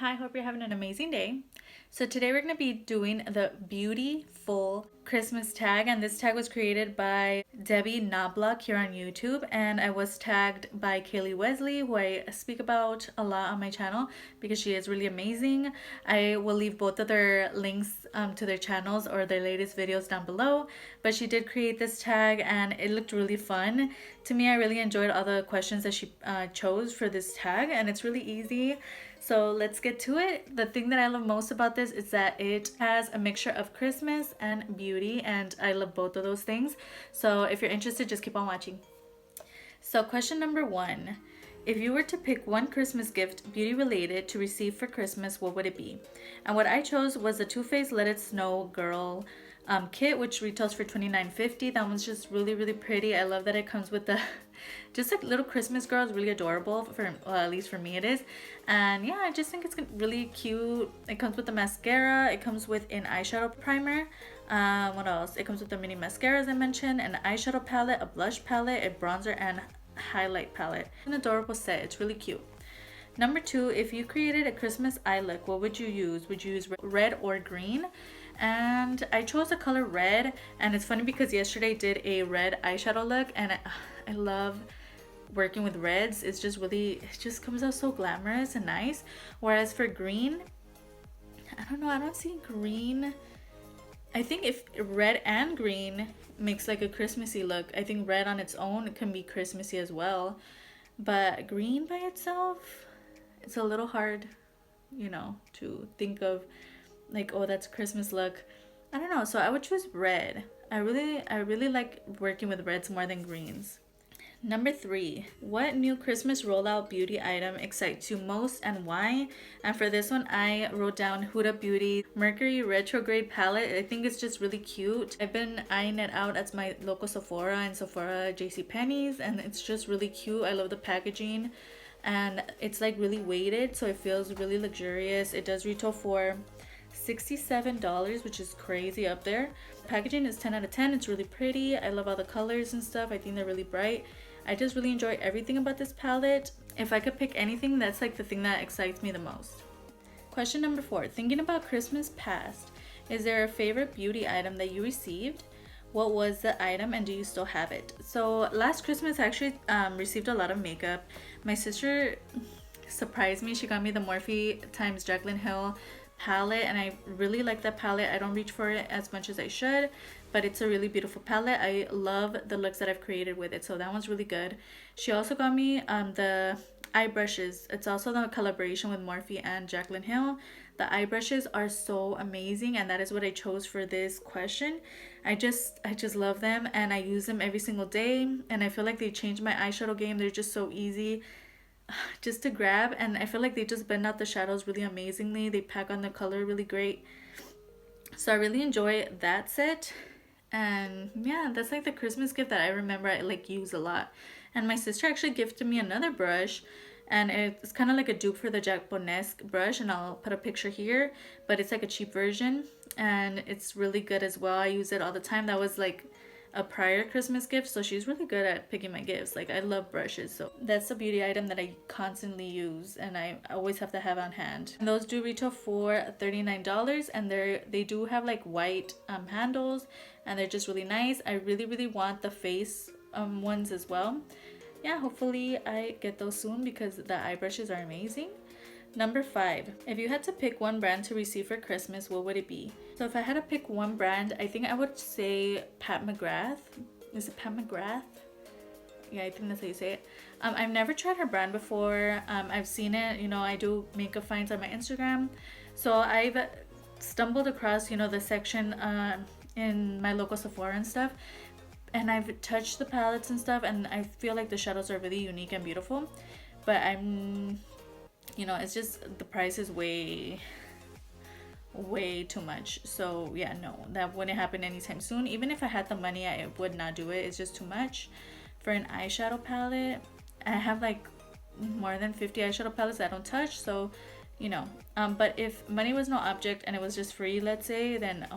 Hi, hope you're having an amazing day. So today we're going to be doing the beautiful Christmas tag, and this tag was created by Debbie Knoblauch here on YouTube, and I was tagged by Kaylee Wesley, who I speak about a lot on my channel because she is really amazing. I will leave both of their links to their channels or their latest videos down below, but she did create this tag and it looked really fun. To me, I really enjoyed all the questions that she chose for this tag, and it's really easy. So let's get to it. The thing that I love most about this is that it has a mixture of Christmas and beauty, and I love both of those things. So if you're interested, just keep on watching. So question number 1. If you were to pick one Christmas gift beauty related to receive for Christmas, what would it be? And what I chose was the Too Faced Let It Snow Girl kit, which retails for $29.50. That one's just really pretty. I love that it comes with the just like little Christmas girl. Is really adorable, for well, at least for me it is. And yeah, I just think it's really cute. It comes with the mascara, it comes with an eyeshadow primer. What else? It comes with the mini mascara, as I mentioned, an eyeshadow palette, a blush palette, a bronzer, and highlight palette. An adorable set. It's really cute. Number 2, if you created a Christmas eye look, what would you use? Would you use red or green? And I chose the color red, and it's funny because yesterday I did a red eyeshadow look, and I love working with reds. It's just really, it just comes out so glamorous and nice. Whereas for green, I don't know, I don't see green. I think if red and green makes like a Christmassy look, I think red on its own can be Christmassy as well. But green by itself, it's a little hard, to think of like, oh, that's a Christmas look. I don't know, so I would choose red. I really like working with reds more than greens. Number 3, what new Christmas rollout beauty item excites you most and why? And for this one, I wrote down Huda Beauty Mercury Retrograde Palette. I think it's just really cute. I've been eyeing it out at my local Sephora and Sephora JCPenney's, and it's just really cute. I love the packaging, and it's like really weighted, so it feels really luxurious. It does retail for $67, which is crazy up there. Packaging is 10 out of 10. It's really pretty. I love all the colors and stuff. I think they're really bright. I just really enjoy everything about this palette. If I could pick anything, that's like the thing that excites me the most. Question number 4, thinking about Christmas past, is there a favorite beauty item that you received? What was the item and do you still have it? So last Christmas I actually received a lot of makeup. My sister surprised me. She got me the Morphe x Jaclyn Hill palette, and I really like that palette. I don't reach for it as much as I should, but it's a really beautiful palette. I love the looks that I've created with it, so that one's really good. She also got me the eye brushes. It's also the collaboration with Morphe and Jaclyn Hill. The eye brushes are so amazing, and that is what I chose for this question. I just love them, and I use them every single day, and I feel like they changed my eyeshadow game. They're just so easy just to grab, and I feel like they just blend out the shadows really amazingly. They pack on the color really great, so I really enjoy that set. And yeah, that's like the Christmas gift that I remember I like use a lot. And my sister actually gifted me another brush, and it's kind of like a dupe for the Jack Bonesque brush, and I'll put a picture here, but it's like a cheap version and it's really good as well. I use it all the time. That was like a prior Christmas gift, so she's really good at picking my gifts. Like, I love brushes, so that's a beauty item that I constantly use and I always have to have on hand. And those do retail for $39, and they do have like white handles, and they're just really nice. I really want the face ones as well. Yeah, hopefully I get those soon because the eye brushes are amazing. Number 5, if you had to pick one brand to receive for Christmas, what would it be? So if I had to pick one brand, I think I would say Pat McGrath. Is it Pat McGrath? Yeah, I think that's how you say it. I've never tried her brand before. I've seen it, I do makeup finds on my Instagram. So I've stumbled across, the section in my local Sephora and stuff. And I've touched the palettes and stuff, and I feel like the shadows are really unique and beautiful. But it's just the price is way too much. So yeah, no, that wouldn't happen anytime soon. Even if I had the money, I would not do it. It's just too much. For an eyeshadow palette, I have like more than 50 eyeshadow palettes I don't touch, so but if money was no object and it was just free, let's say, then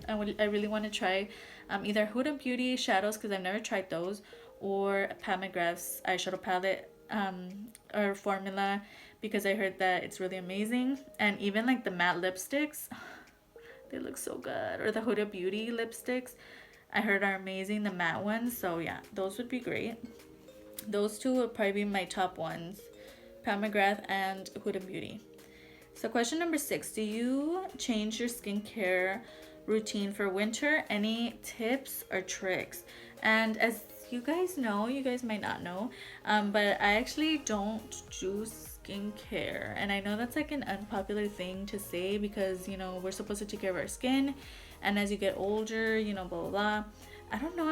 I really want to try either Huda Beauty shadows, because I've never tried those, or Pat McGrath's eyeshadow palette or formula, because I heard that it's really amazing. And even like the matte lipsticks, they look so good. Or the Huda Beauty lipsticks, I heard are amazing, the matte ones. So yeah, those would be great. Those two would probably be my top ones, Pat McGrath and Huda Beauty. So question number 6, do you change your skincare routine for winter? Any tips or tricks? And as you guys know, you guys might not know, but I actually don't do skincare. And I know that's like an unpopular thing to say because, you know, we're supposed to take care of our skin. And as you get older, you know, blah, blah, blah. I don't know.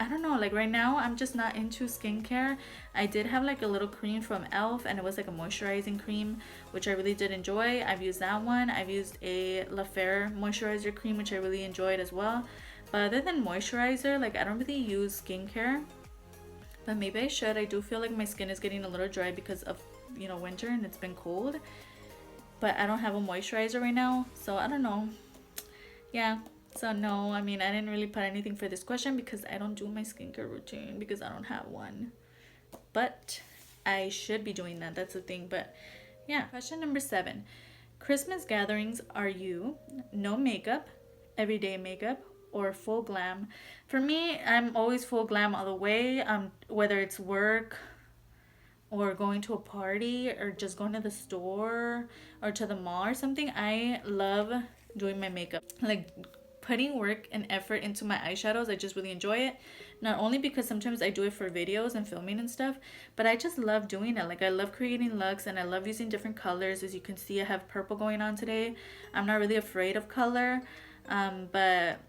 I don't know, like right now I'm just not into skincare. I did have like a little cream from e.l.f. and it was like a moisturizing cream, which I really did enjoy. I've used that one. I've used a La Fer moisturizer cream, which I really enjoyed as well. But other than moisturizer, like I don't really use skincare, but maybe I should. I do feel like my skin is getting a little dry because of, you know, winter and it's been cold, but I don't have a moisturizer right now, so I don't know. Yeah. So no, I mean, I didn't really put anything for this question because I don't do my skincare routine because I don't have one. But I should be doing that. That's the thing. But yeah. Question number 7. Christmas gatherings, are you no makeup, everyday makeup, or full glam? For me, I'm always full glam all the way. Whether it's work or going to a party or just going to the store or to the mall or something, I love doing my makeup. Like putting work and effort into my eyeshadows, I just really enjoy it. Not only because sometimes I do it for videos and filming and stuff, but I just love doing it. Like I love creating looks and I love using different colors. As you can see, I have purple going on today. I'm not really afraid of color, but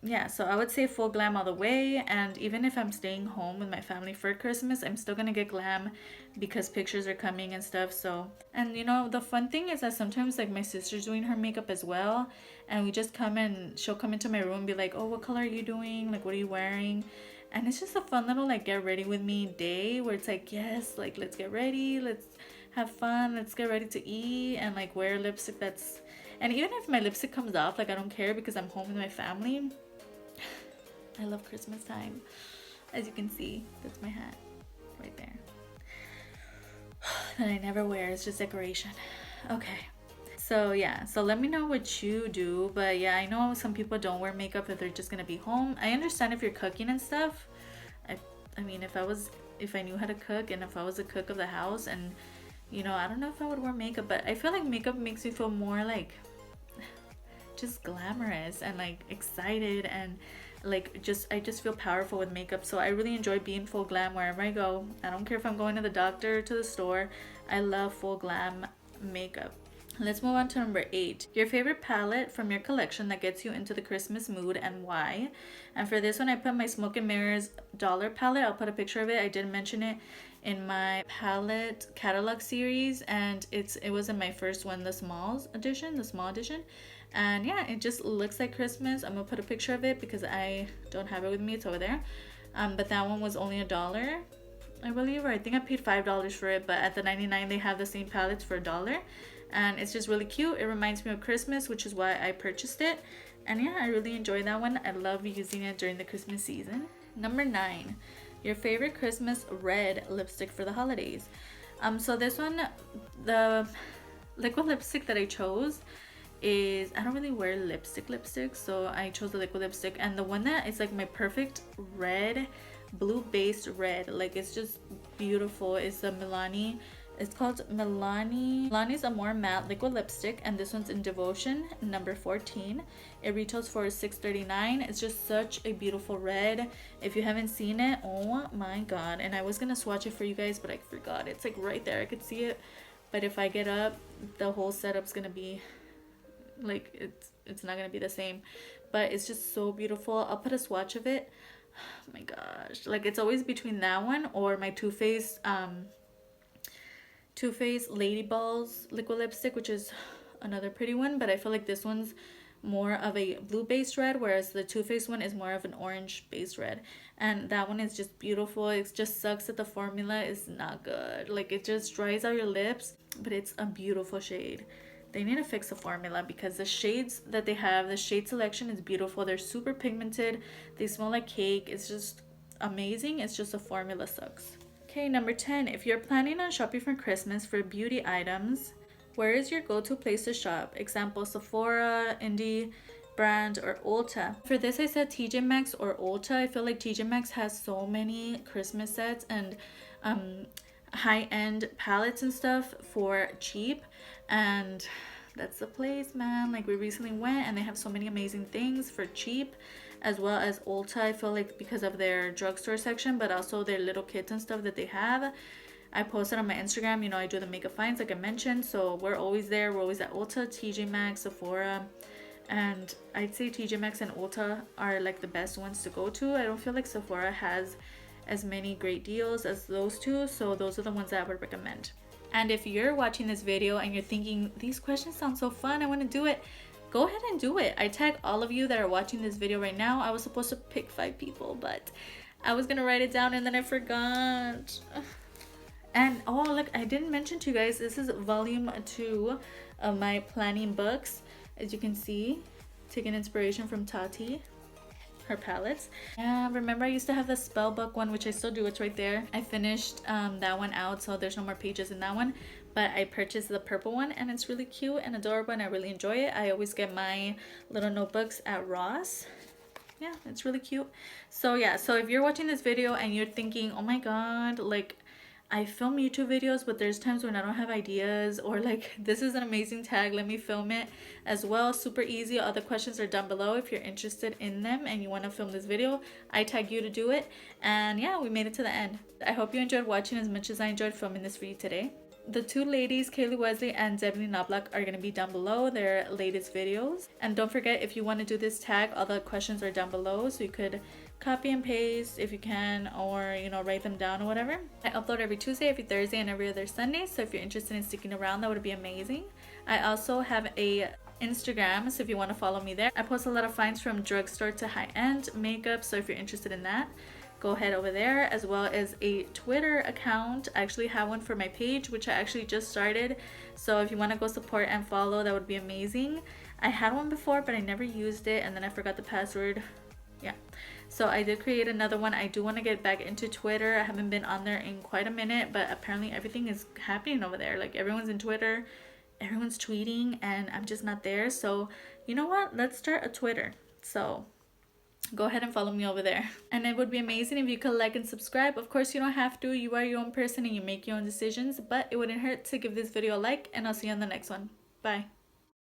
yeah, so I would say full glam all the way. And even if I'm staying home with my family for Christmas, I'm still gonna get glam because pictures are coming and stuff. So, and you know, the fun thing is that sometimes like my sister's doing her makeup as well, and we just come and she'll come into my room and be like, oh, what color are you doing? Like, what are you wearing? And it's just a fun little like get ready with me day where it's like, yes, like let's get ready, let's have fun, let's get ready to eat, and like wear lipstick that's, and even if my lipstick comes off, like I don't care because I'm home with my family. I love Christmas time. As you can see, that's my hat right there that I never wear. It's just decoration. Okay, so yeah, so let me know what you do. But yeah, I know some people don't wear makeup if they're just gonna be home. I understand if you're cooking and stuff. I mean, if I knew how to cook and if I was a cook of the house, and you know, I don't know if I would wear makeup, but I feel like makeup makes me feel more like just glamorous and like excited, and like I just feel powerful with makeup. So I really enjoy being full glam wherever I go. I don't care if I'm going to the doctor or to the store. I love full glam makeup. Let's move on to number 8. Your favorite palette from your collection that gets you into the Christmas mood and why? And for this one, I put my Smoke and Mirrors dollar palette. I'll put a picture of it. I did mention it in my palette catalog series, and it was in my first one, the small edition. And yeah, it just looks like Christmas. I'm gonna put a picture of it because I don't have it with me. It's over there. But that one was only $1, I believe, or I think I paid $5 for it. But at the 99, they have the same palettes for $1, and it's just really cute. It reminds me of Christmas, which is why I purchased it. And yeah, I really enjoy that one. I love using it during the Christmas season. Number 9, your favorite Christmas red lipstick for the holidays. So this one, the liquid lipstick that I chose is, I don't really wear lipstick, so I chose the liquid lipstick, and the one that is like my perfect red, blue based red, like it's just beautiful, is the Milani. It's called Milani's Amore Matte Liquid Lipstick, and this one's in Devotion, number 14. It retails for $6.39. It's just such a beautiful red. If you haven't seen it, oh my god. And I was gonna swatch it for you guys, but I forgot. It's like right there, I could see it. But if I get up, the whole setup's gonna be like, it's not gonna be the same. But it's just so beautiful. I'll put a swatch of it. Oh my gosh, like it's always between that one or my Too Faced Lady Balls liquid lipstick, which is another pretty one, but I feel like this one's more of a blue based red, whereas the Too Faced one is more of an orange based red. And that one is just beautiful. It just sucks that the formula is not good. Like it just dries out your lips, but it's a beautiful shade. They need to fix the formula because the shades that they have, the shade selection is beautiful. They're super pigmented. They smell like cake. It's just amazing. It's just the formula sucks. Okay, number 10. If you're planning on shopping for Christmas for beauty items, where is your go-to place to shop? Example, Sephora, Indie Brand, or Ulta. For this, I said TJ Maxx or Ulta. I feel like TJ Maxx has so many Christmas sets and high-end palettes and stuff for cheap, and that's the place, man. Like, we recently went and they have so many amazing things for cheap, as well as Ulta. I feel like because of their drugstore section, but also their little kits and stuff that they have. I posted on my Instagram, you know, I do the makeup finds like I mentioned, so we're always there. We're always at Ulta, TJ Maxx, Sephora, and I'd say TJ Maxx and Ulta are like the best ones to go to. I don't feel like Sephora has as many great deals as those two, so those are the ones that I would recommend. And if you're watching this video and you're thinking, these questions sound so fun, I want to do it, go ahead and do it. I tag all of you that are watching this video right now. I was supposed to pick 5 people, but I was gonna write it down and then I forgot. And oh look, I didn't mention to you guys, this is volume 2 of my planning books. As you can see, taking inspiration from Tati, her palettes. And remember, I used to have the spell book one, which I still do. It's right there. I finished that one out, so there's no more pages in that one, but I purchased the purple one and it's really cute and adorable and I really enjoy it. I always get my little notebooks at Ross. Yeah, it's really cute. So yeah, so if you're watching this video and you're thinking, oh my god, like, I film YouTube videos, but there's times when I don't have ideas, or like, this is an amazing tag, let me film it as well. Super easy. All the questions are down below if you're interested in them and you want to film this video. I tag you to do it. And yeah, we made it to the end. I hope you enjoyed watching as much as I enjoyed filming this for you today. The 2 ladies, Kaylee Wesley and Debbie Knoblauch, are going to be down below, their latest videos. And don't forget, if you want to do this tag, all the questions are down below, so you could copy and paste if you can, or you know, write them down or whatever. I upload every Tuesday, every Thursday, and every other Sunday, so if you're interested in sticking around, that would be amazing. I also have a Instagram, so if you want to follow me there. I post a lot of finds from drugstore to high-end makeup, so if you're interested in that, go ahead over there, as well as a Twitter account. I actually have one for my page, which I actually just started, so if you want to go support and follow, that would be amazing. I had one before, but I never used it, and then I forgot the password. Yeah, so I did create another one. I do want to get back into Twitter. I haven't been on there in quite a minute, but apparently everything is happening over there. Like, everyone's in Twitter, everyone's tweeting, and I'm just not there. So you know what, let's start a Twitter. So go ahead and follow me over there, and it would be amazing if you could like and subscribe. Of course, you don't have to, you are your own person and you make your own decisions, but it wouldn't hurt to give this video a like, and I'll see you on the next one. Bye.